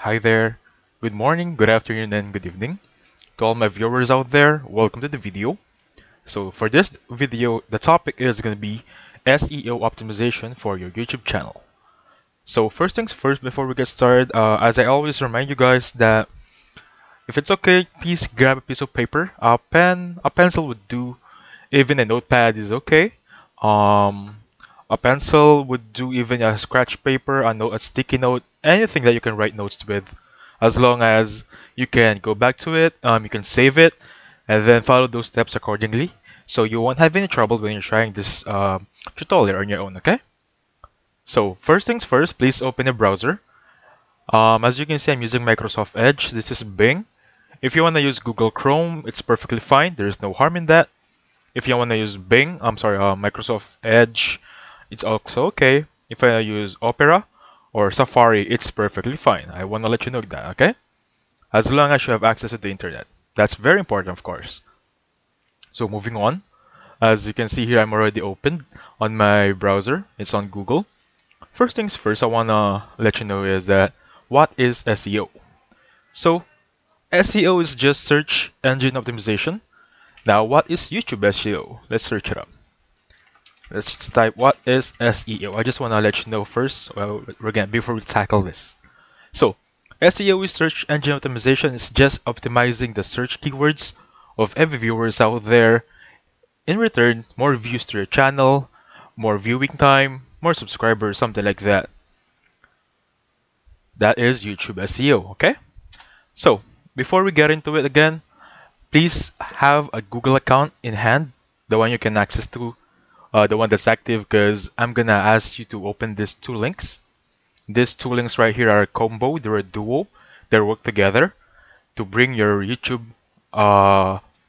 Hi there. Good morning, good afternoon, and good evening. To all my viewers out there, welcome to the video. So for this video, the topic is going to be SEO optimization for your YouTube channel. So first things first, before we get started, as I always remind you guys that if it's okay, please grab a piece of paper, a pen, a pencil would do, even a notepad is okay. Um, a pencil would do, even a scratch paper, a sticky note, anything that you can write notes with, as long as you can go back to it, you can save it, and then follow those steps accordingly. So you won't have any trouble when you're trying this tutorial on your own, okay? So first things first, please open a browser. As you can see, I'm using Microsoft Edge. This is Bing. If you want to use Google Chrome, it's perfectly fine. There's no harm in that. If you want to use Microsoft Edge, it's also okay. If I use Opera or Safari, it's perfectly fine. I want to let you know that, okay? As long as you have access to the internet. That's very important, of course. So moving on, as you can see here, I'm already opened on my browser. It's on Google. First things first, I want to let you know is that what is SEO? So SEO is just search engine optimization. Now, what is YouTube SEO? Let's search it up. Let's just type what is SEO. I just want to let you know first, before we tackle this. So, SEO is search engine optimization. Is just optimizing the search keywords of every viewers out there. In return, more views to your channel, more viewing time, more subscribers, something like that. That is YouTube SEO, okay? So, before we get into it again, please have a Google account in hand, the one you can access to, the one that's active, because I'm gonna ask you to open these two links. These two links right here are a combo, they're a duo, they work together to bring your YouTube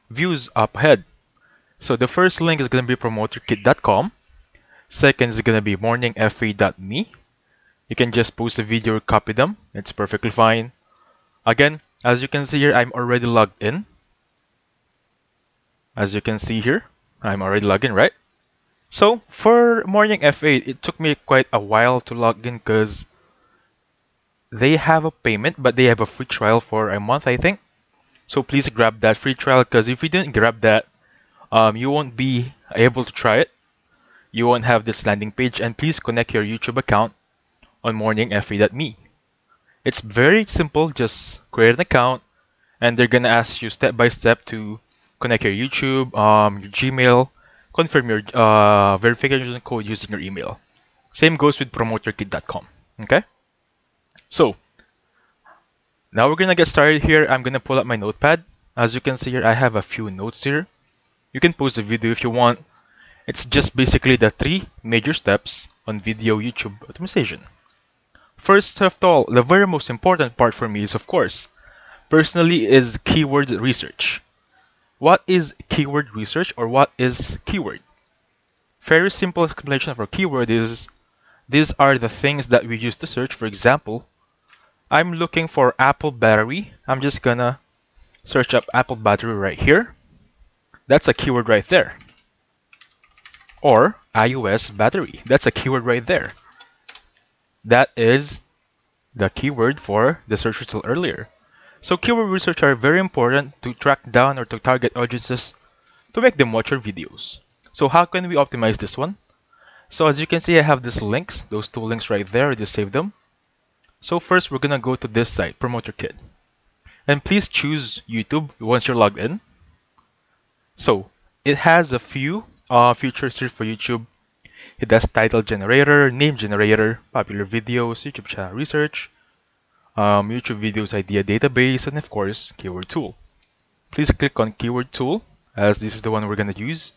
views up ahead. So the first link is gonna be promoterkit.com. Second is gonna be morningfa.me. You can just post a video or copy them, it's perfectly fine. Again, as you can see here, I'm already logged in. As you can see here, I'm already logged in, right? So for Morning F8, it took me quite a while to log in because they have a payment, but they have a free trial for a month, I think. So please grab that free trial because if you didn't grab that, you won't be able to try it. You won't have this landing page, and please connect your YouTube account on morningfa.me. It's very simple, just create an account, and they're gonna ask you step by step to connect your YouTube, your Gmail, confirm your verification code using your email. Same goes with promoterkit.com. Okay? So now we're gonna get started here. I'm gonna pull up my notepad. As you can see here, I have a few notes here. You can pause the video if you want. It's just basically the three major steps on video YouTube optimization. First of all, the very most important part for me is, of course, personally, is keyword research. What is keyword research, or what is keyword? Very simple explanation for keyword is these are the things that we use to search. For example, I'm looking for Apple battery. I'm just gonna search up Apple battery right here. That's a keyword right there. Or iOS battery. That's a keyword right there. That is the keyword for the search result earlier. So keyword research are very important to track down or to target audiences to make them watch your videos. So how can we optimize this one? So as you can see, I have these links, those two links right there. I just saved them. So first, we're gonna go to this site, Promoter Kit, and please choose YouTube once you're logged in. So it has a few features here for YouTube. It has title generator, name generator, popular videos, YouTube channel research, YouTube videos idea database, and of course, keyword tool. Please click on keyword tool, as this is the one we're gonna use.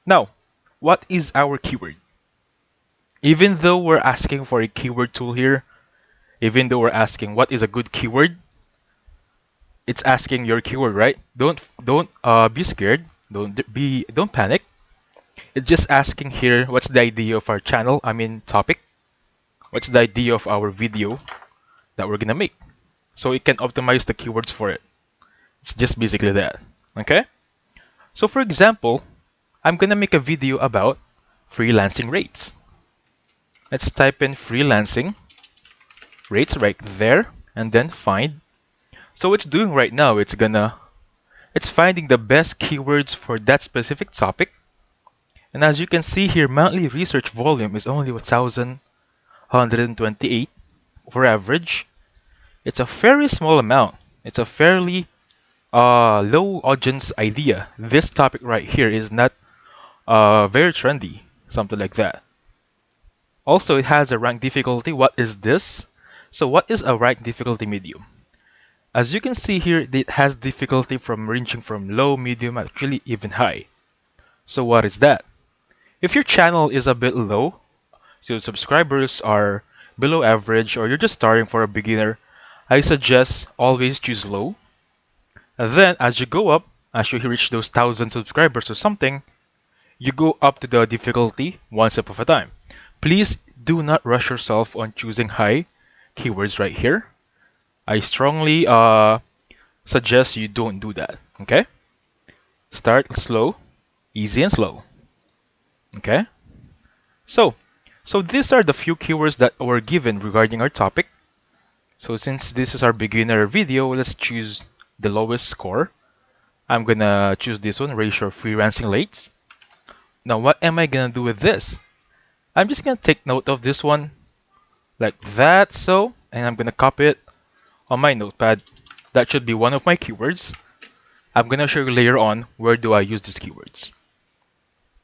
Now, what is our keyword? Even though we're asking for a keyword tool here, even though we're asking what is a good keyword, it's asking your keyword, right? Don't be scared. Don't panic. It's just asking here what's the idea of our channel, I mean topic. What's the idea of our video that we're gonna make? So it can optimize the keywords for it. It's just basically that. Okay? So for example, I'm gonna make a video about freelancing rates. Let's type in freelancing rates right there. and then find. So it's doing right now, it's finding the best keywords for that specific topic. And as you can see here, monthly research volume is only 1,128 for average. It's a very small amount. It's a fairly low audience idea. This topic right here is not very trendy, something like that. Also, it has a rank difficulty. What is this? So what is a rank difficulty medium? As you can see here, it has difficulty from ranging from low, medium, actually even high. So what is that? If your channel is a bit low, so subscribers are below average, or you're just starting for a beginner, I suggest always choose low. And then as you go up, as you reach those 1,000 subscribers or something, you go up to the difficulty one step at a time. Please do not rush yourself on choosing high keywords right here. I strongly suggest you don't do that. Okay? Start slow, easy and slow. Okay? So, so these are the few keywords that were given regarding our topic. So since this is our beginner video, let's choose the lowest score. I'm gonna choose this one, ratio of freelancing rates. Now what am I gonna do with this? I'm just gonna take note of this one like that, so, and I'm gonna copy it on my notepad. That should be one of my keywords. I'm gonna show you later on where do I use these keywords.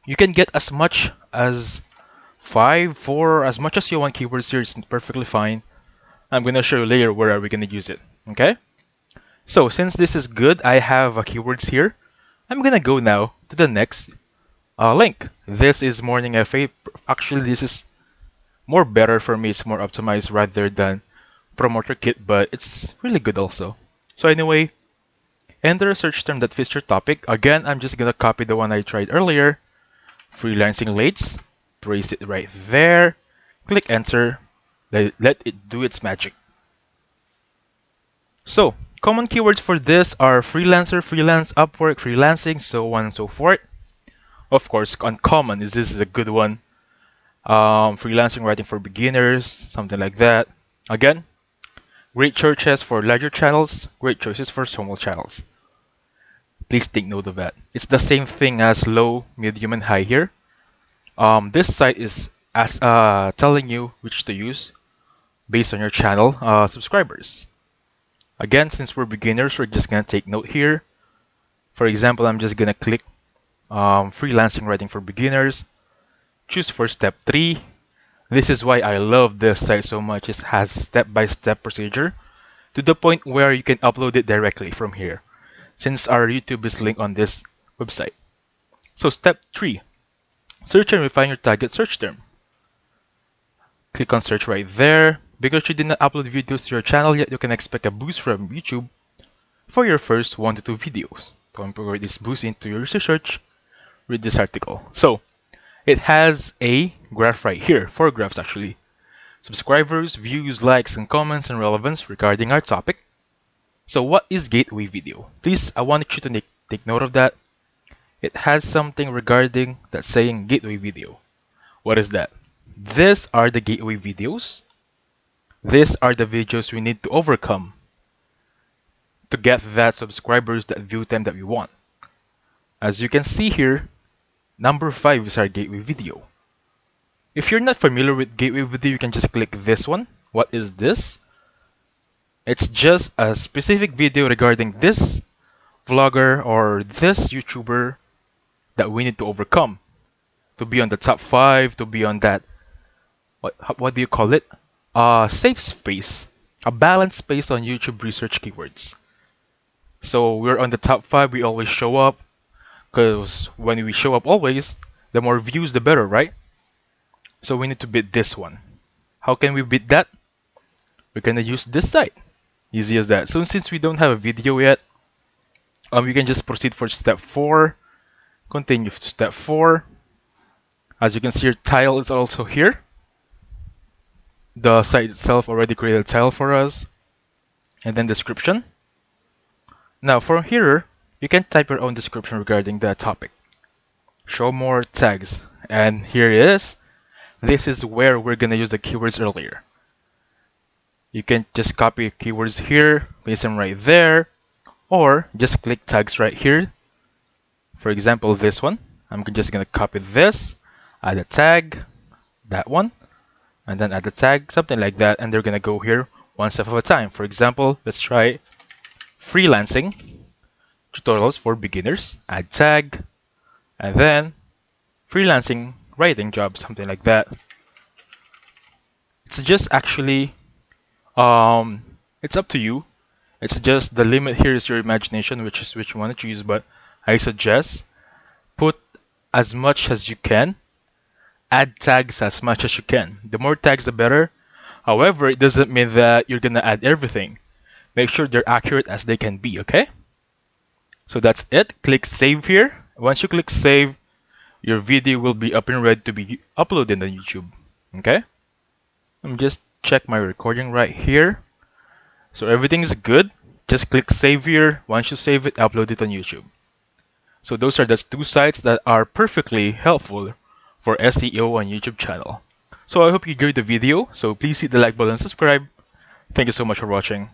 You can get as much as 5, 4, as much as you want keywords here. It's perfectly fine. I'm gonna show you later where are we gonna use it. Okay? So since this is good, I have keywords here. I'm gonna go now to the next link. This is Morning FA. Actually, this is more better for me. It's more optimized rather than Promoter Kit, but it's really good also. So anyway, enter a search term that fits your topic. Again, I'm just gonna copy the one I tried earlier. Freelancing rates. Paste it right there. Click enter. Let it do its magic. So, common keywords for this are freelancer, freelance, Upwork, freelancing, so on and so forth. Of course, uncommon is this is a good one. Freelancing writing for beginners, something like that. Again, great choices for larger channels, great choices for small channels. Please take note of that. It's the same thing as low, medium, and high here. This site is telling you which to use based on your channel subscribers. Again, since we're beginners, we're just gonna take note here. For example, I'm just gonna click freelancing writing for beginners. Choose for step 3. This is why I love this site so much. It has step-by-step procedure to the point where you can upload it directly from here, since our YouTube is linked on this website. So step 3, search and refine your target search term. Click on search right there. Because you did not upload videos to your channel yet, you can expect a boost from YouTube for your first 1 to 2 videos. To incorporate this boost into your research, read this article. So, it has a graph right here, 4 graphs actually. Subscribers, views, likes, and comments, and relevance regarding our topic. So what is gateway video? Please, I want you to take note of that. It has something regarding that saying gateway video. What is that? These are the gateway videos. These are the videos we need to overcome to get that subscribers, that view time that we want. As you can see here, number 5 is our gateway video. If you're not familiar with gateway video, you can just click this one. What is this? It's just a specific video regarding this vlogger or this YouTuber that we need to overcome to be on the top 5, to be on that, what do you call it? Safe space, a balanced space on YouTube research keywords. So we're on the top 5, we always show up, because when we show up always, the more views the better, right? So we need to beat this one. How can we beat that? We're gonna use this site. Easy as that. So since we don't have a video yet, we can just proceed for step 4. Continue to step 4. As you can see, your tile is also here. The site itself already created a tile for us. And then description. Now from here, you can type your own description regarding that topic. Show more tags. And here it is. This is where we're gonna use the keywords earlier. You can just copy keywords here, paste them right there, or just click tags right here. For example, this one. I'm just gonna copy this, add a tag, that one, and then add a tag, something like that, and they're gonna go here one step at a time. For example, let's try freelancing tutorials for beginners, add tag, and then freelancing writing job, something like that. It's just actually it's up to you. It's just the limit here is your imagination, which is which you want to choose, but I suggest put as much as you can, add tags as much as you can. The more tags, the better. However, it doesn't mean that you're gonna add everything. Make sure they're accurate as they can be, okay? So that's it. Click save here. Once you click save, your video will be up and ready to be uploaded on YouTube. Okay? Let me just check my recording right here. So everything's good. Just click save here. Once you save it, upload it on YouTube. So those are the two sites that are perfectly helpful for SEO on YouTube channel. So I hope you enjoyed the video. So please hit the like button and subscribe. Thank you so much for watching.